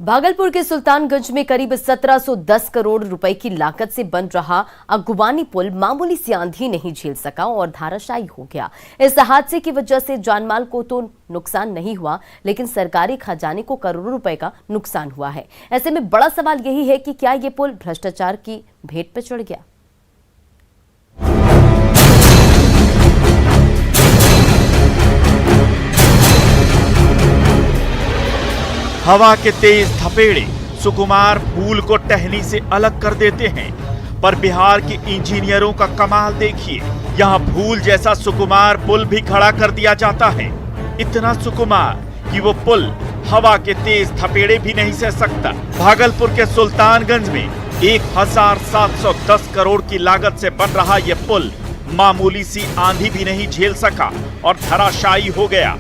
भागलपुर के सुल्तानगंज में करीब 1710 करोड़ रुपए की लागत से बन रहा अगवानी पुल मामूली सी आंधी नहीं झेल सका और धाराशायी हो गया। इस हादसे की वजह से जानमाल को तो नुकसान नहीं हुआ, लेकिन सरकारी खजाने को करोड़ों रुपए का नुकसान हुआ है। ऐसे में बड़ा सवाल यही है कि क्या ये पुल भ्रष्टाचार की भेंट पर चढ़ गया। हवा के तेज थपेड़े सुकुमार पुल को टहनी से अलग कर देते हैं, पर बिहार के इंजीनियरों का कमाल देखिए। यहाँ फूल जैसा सुकुमार पुल भी खड़ा कर दिया जाता है, इतना सुकुमार कि वो पुल हवा के तेज थपेड़े भी नहीं सह सकता। भागलपुर के सुल्तानगंज में 1710 करोड़ की लागत से बन रहा ये पुल मामूली सी आंधी भी नहीं झेल सका और धराशायी हो गया।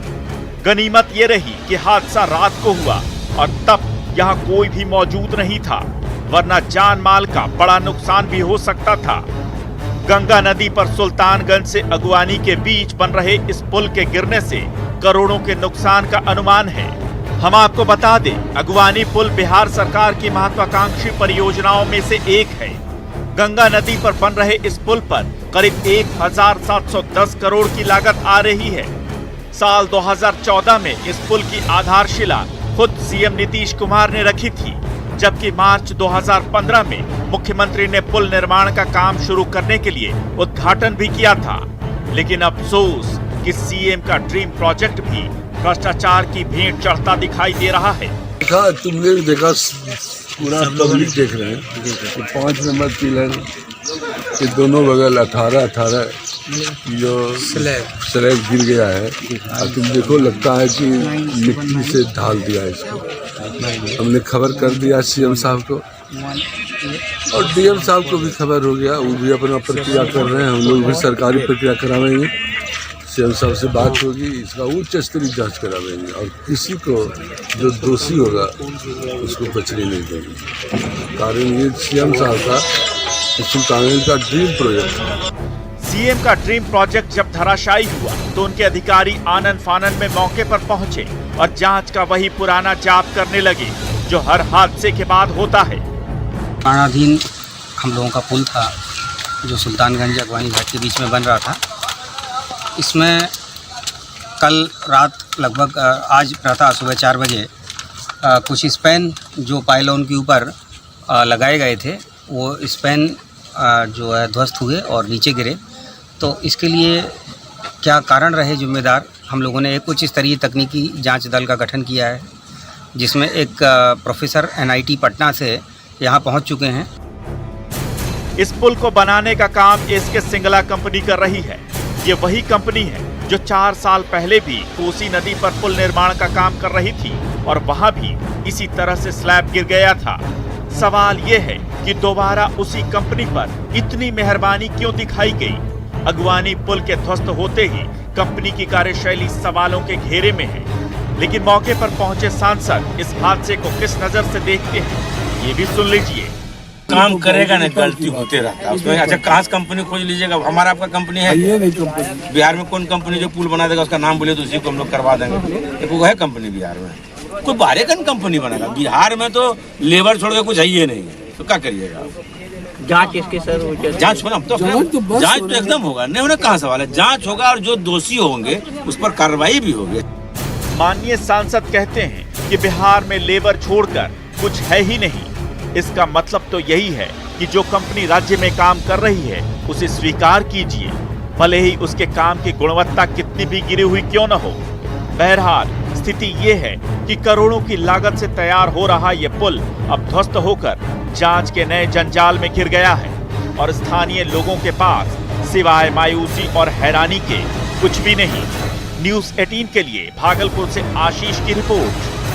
गनीमत ये रही कि हादसा रात को हुआ और तब यहाँ कोई भी मौजूद नहीं था, वरना जान माल का बड़ा नुकसान भी हो सकता था। गंगा नदी पर सुल्तानगंज से अगवानी के बीच बन रहे इस पुल के गिरने से करोड़ों के नुकसान का अनुमान है। हम आपको बता दें, अगवानी पुल बिहार सरकार की महत्वाकांक्षी परियोजनाओं में से एक है। गंगा नदी पर बन रहे इस पुल पर करीब 1710 करोड़ की लागत आ रही है। साल 2014 में इस पुल की आधारशिला खुद सीएम नीतीश कुमार ने रखी थी, जबकि मार्च 2015 में मुख्यमंत्री ने पुल निर्माण का काम शुरू करने के लिए उद्घाटन भी किया था। लेकिन अफसोस कि सीएम का ड्रीम प्रोजेक्ट भी भ्रष्टाचार की भेंट चढ़ता दिखाई दे रहा है। तुमने भी देखा, पूरा पब्लिक देख रहे हैं कि 5 नंबर पिलर के दोनों बगल 18 जो स्लैब गिर गया है। अब तुम देखो, लगता है कि मिट्टी से ढाल दिया है इसको। हमने खबर कर दिया सीएम साहब को और डीएम साहब को भी खबर हो गया, वो भी अपना प्रक्रिया कर रहे हैं। हम लोग भी सरकारी प्रक्रिया करावेंगे, सीएम साहब से बात होगी, इसका उच्च स्तरीय जांच करावेंगे और किसी को जो दोषी होगा उसको बचने नहीं देंगे। कारण ये सीएम साहब का सुल्तानगंज का ड्रीम प्रोजेक्ट है। सीएम का ड्रीम प्रोजेक्ट जब धराशायी हुआ तो उनके अधिकारी आनन फानन में मौके पर पहुंचे और जांच का वही पुराना जाप करने लगे जो हर हादसे के बाद होता है। निर्माणाधीन हम लोगों का पुल था जो सुल्तानगंज अगवानी घाट के बीच में बन रहा था। इसमें कल रात लगभग आज प्रातः सुबह 4 बजे कुछ स्पैन जो पाइलोन के ऊपर लगाए गए थे, वो स्पैन जो है ध्वस्त हुए और नीचे गिरे। तो इसके लिए क्या कारण रहे जिम्मेदार, हम लोगों ने एक उच्च स्तरीय तकनीकी जांच दल का गठन किया है, जिसमें एक प्रोफेसर NIT पटना से यहां पहुंच चुके हैं। इस पुल को बनाने का काम SK सिंगला कंपनी कर रही है। ये वही कंपनी है जो 4 साल पहले भी कोसी नदी पर पुल निर्माण का काम कर रही थी और वहां भी इसी तरह से स्लैब गिर गया था। सवाल ये है कि दोबारा उसी कंपनी पर इतनी मेहरबानी क्यों दिखाई गई। अगवानी पुल के ध्वस्त होते ही कंपनी की कार्यशैली सवालों के घेरे में है। लेकिन मौके पर पहुंचे सांसद इस हादसे को किस नजर से देखते हैं, ये भी सुन लीजिए। काम करेगा ना, गलती होते रहता है उसमें। अच्छा, कहाँ से कंपनी खोज लीजिएगा, हमारा आपका कंपनी है बिहार में? कौन कंपनी जो पुल बना देगा उसका नाम बोले तो उसी को हम लोग करवा देंगे। वो है कंपनी बिहार में, कोई बाहर का कंपनी बनेगा। बिहार में तो लेबर छोड़ के कुछ है ही नहीं, तो क्या करिएगा। जांच इसके सर, जांच होना तो जांच तो एकदम होगा, नहीं होना कहाँ सवाल है। जांच होगा और जो दोषी होंगे उस पर कार्रवाई भी होगी। माननीय सांसद कहते हैं कि बिहार में लेबर छोड़कर कुछ है ही नहीं। इसका मतलब तो यही है कि जो कंपनी राज्य में काम कर रही है उसे स्वीकार कीजिए, भले ही उसके काम की गुणवत्ता कितनी भी गिरी हुई क्यों न हो। बहरहाल स्थिति ये है कि करोड़ों की लागत से तैयार हो रहा ये पुल अब ध्वस्त होकर जांच के नए जंजाल में घिर गया है और स्थानीय लोगों के पास सिवाय मायूसी और हैरानी के कुछ भी नहीं। न्यूज़ 18 के लिए भागलपुर से आशीष की रिपोर्ट।